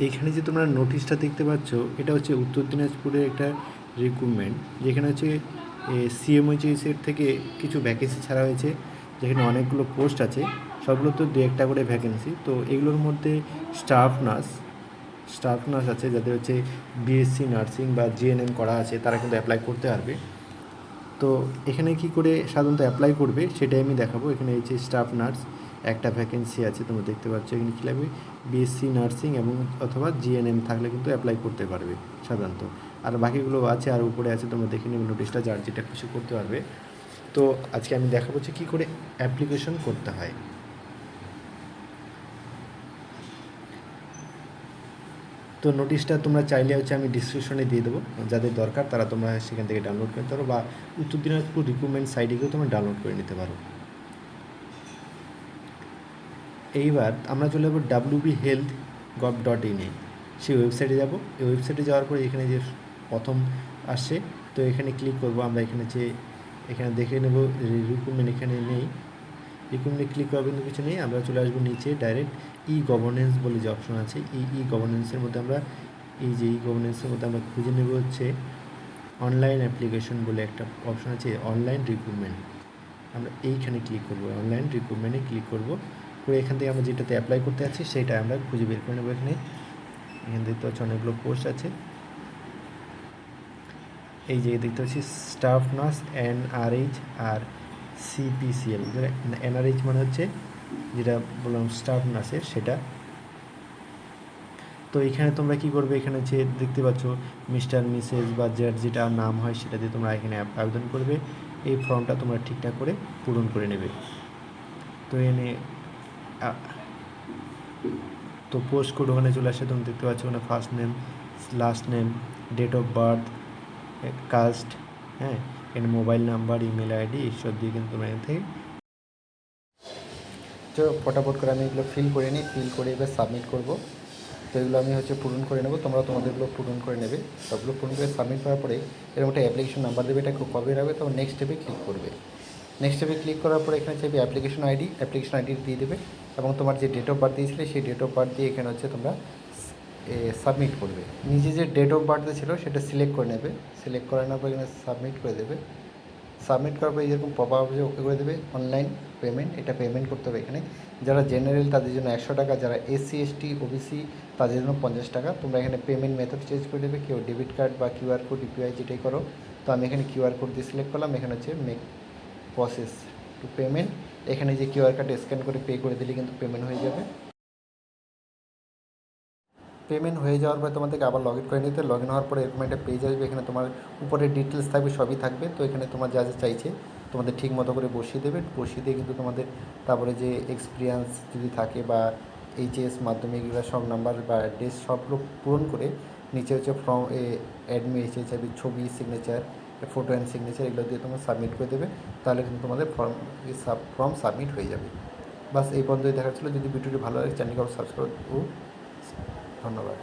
এইখানে যে তোমরা নোটিশটা দেখতে পাচ্ছ, এটা হচ্ছে উত্তর দিনাজপুরের একটা রিক্রুটমেন্ট, যেখানে হচ্ছে সিএমওইচএসের থেকে কিছু ভ্যাকেন্সি ছাড়া হয়েছে, যেখানে অনেকগুলো পোস্ট আছে, সবগুলো তো দু একটা করে ভ্যাকেন্সি। তো এগুলোর মধ্যে স্টাফ নার্স আছে, যাদের হচ্ছে বিএসসি নার্সিং বা জিএনএম করা আছে, তারা কিন্তু অ্যাপ্লাই করতে পারবে। তো এখানে কি করে সাধারণত অ্যাপ্লাই করবে সেটাই আমি দেখাবো। এখানে এই যে স্টাফ নার্স একটা ভ্যাকেন্সি আছে, তোমরা দেখতে পাচ্ছ। এখানে কী লাগবে, বিএসসি নার্সিং এবং অথবা জিএনএম থাকলে কিন্তু অ্যাপ্লাই করতে পারবে সাধারণত। আর বাকিগুলো আছে, আর উপরে আছে, তোমরা দেখে নেবে নোটিশটা, যার যেটা কিছু করতে পারবে। তো আজকে আমি দেখাবো যে কী করে অ্যাপ্লিকেশন করতে হয়। তো নোটিশটা তোমরা চাইলে হচ্ছে আমি ডিসক্রিপশনে দিয়ে দেবো, যাদের দরকার তারা তোমরা সেখান থেকে ডাউনলোড করতে পারো, বা উত্তর দিনাজপুর রিক্রুটমেন্ট সাইটে গিয়েও তোমরা ডাউনলোড করে নিতে পারো। এইবার আমরা চলে যাবো wbhealth.gov.in এ, সেই ওয়েবসাইটে যাব। এই ওয়েবসাইটে যাওয়ার পরে এখানে যে প্রথম আসছে, তো এখানে ক্লিক করব আমরা। এখানে দেখে নেব রিক্রুটমেন্ট এখানে নেই, রিক্রুটমেন্টে ক্লিক করার কিন্তু কিছু নেই। আমরা চলে আসবো নিচে, ডাইরেক্ট গভর্নেন্স বলে যে অপশন আছে, গভর্নেন্সের মধ্যে আমরা গভর্নেন্সের মধ্যে আমরা খুঁজে নেব হচ্ছে অনলাইন অ্যাপ্লিকেশন বলে একটা অপশন আছে, অনলাইন রিক্রুটমেন্ট। আমরা এইখানে ক্লিক করব, অনলাইন রিক্রুটমেন্টে ক্লিক করব করে এখান থেকে আমরা যেটাতে অ্যাপ্লাই করতে যাচ্ছি সেটা আমরা খুঁজে বের করে নেব। এখানে দেখতে পাচ্ছি অনেকগুলো পোস্ট আছে। এই যে দেখতে পাচ্ছি স্টাফ নার্স এনআরএইচ আর সিপিসিএল। এনআরএইচ মানে হচ্ছে যেটা বললাম স্টাফ নার্সের, সেটা। তো এখানে তোমরা কী করবে, এখানে যে দেখতে পাচ্ছ মিস্টার মিসেস বা যার যেটা নাম হয় সেটা দিয়ে তোমরা এখানে আবেদন করবে। এই ফর্মটা তোমরা ঠিকঠাক করে পূরণ করে নেবে। তো এনে তো পোস্ট কোড ওখানে চলে আসে, তুমি দেখতে পাচ্ছ ওখানে first name, last name, date of birth, caste, হ্যাঁ, এখানে মোবাইল নাম্বার, ইমেল আইডি, এইসব দিয়ে কিন্তু তোমরা এখান থেকে তো ফটাফট করে আমি এগুলো ফিল করে নিই। ফিল করে এবার সাবমিট করব। তো এগুলো আমি হচ্ছে পূরণ করে নেব, তোমরা তোমাদেরগুলো পূরণ করে নেবে। সবগুলো পূরণ করে সাবমিট করার পরে এরকম একটা অ্যাপ্লিকেশন নাম্বার দেবে, এটা কপি রাখবে। তখন নেক্সট স্টেপে ক্লিক করবে। নেক্সট স্টেপে ক্লিক করার পরে এখানে চাইবে অ্যাপ্লিকেশন আইডি দিয়ে দেবে, এবং তোমার যে ডেট অফ বার্থ দিয়েছিলে সেই ডেট অফ বার্থ দিয়ে এখানে হচ্ছে তোমরা সাবমিট করবে। নিজে যে ডেট অফ বার্থ ছিল সেটা সিলেক্ট করে নেবে। সিলেক্ট করে নেওয়ার পর এখানে সাবমিট করে দেবে। সাবমিট করার পরে যেরকম পপ আপ যে ওকে করে দেবে। অনলাইন পেমেন্ট, এটা পেমেন্ট করতে হবে এখানে। যারা জেনারেল তাদের জন্য 100 টাকা, যারা এসসি এসটি ওবিসি তাদের জন্য 50 টাকা। তোমরা এখানে পেমেন্ট মেথড চেঞ্জ করে দেবে, কেউ ডেবিট কার্ড বা কিউআর কোড, ইউপিআই যেটাই করো। তো আমি এখানে কিউআর কোড দিয়ে সিলেক্ট করলাম। এখানে হচ্ছে মেক প্রসেস টু পেমেন্ট, এখানে যে কিউআর কার্ড স্ক্যান করে পে করে দিলে কিন্তু পেমেন্ট হয়ে যাবে। পেমেন্ট হয়ে যাওয়ার পরে তোমাদেরকে আবার লগ ইন করে নিতে। লগ ইন হওয়ার পরে এরকম একটা পেজ আসবে, এখানে তোমার উপরে ডিটেলস থাকবে, সবই থাকবে। তো এখানে তোমার যা যা চাইছে তোমাদের ঠিক মতো করে বসিয়ে দেবে। বসিয়ে দিয়ে কিন্তু তোমাদের তারপরে যে এক্সপিরিয়েন্স যদি থাকে বা এইচএস মাধ্যমিক এগুলো সব নাম্বার বা অ্যাড্রেস সবগুলো পূরণ করে নিচে হচ্ছে ফর্ম অ্যাডমি এইচএসআইবি ছবি, সিগনেচার, ফটো অ্যান্ড সিগনেচার, এগুলো দিয়ে তোমরা সাবমিট করে দেবে। তাহলে কিন্তু তোমাদের ফর্ম সাবমিট হয়ে যাবে। বাস এই পর্যন্তই দেখার ছিল। যদি ভিডিওটি ভালো লাগে চ্যানেলকে সাবস্ক্রাইব করো। ধন্যবাদ।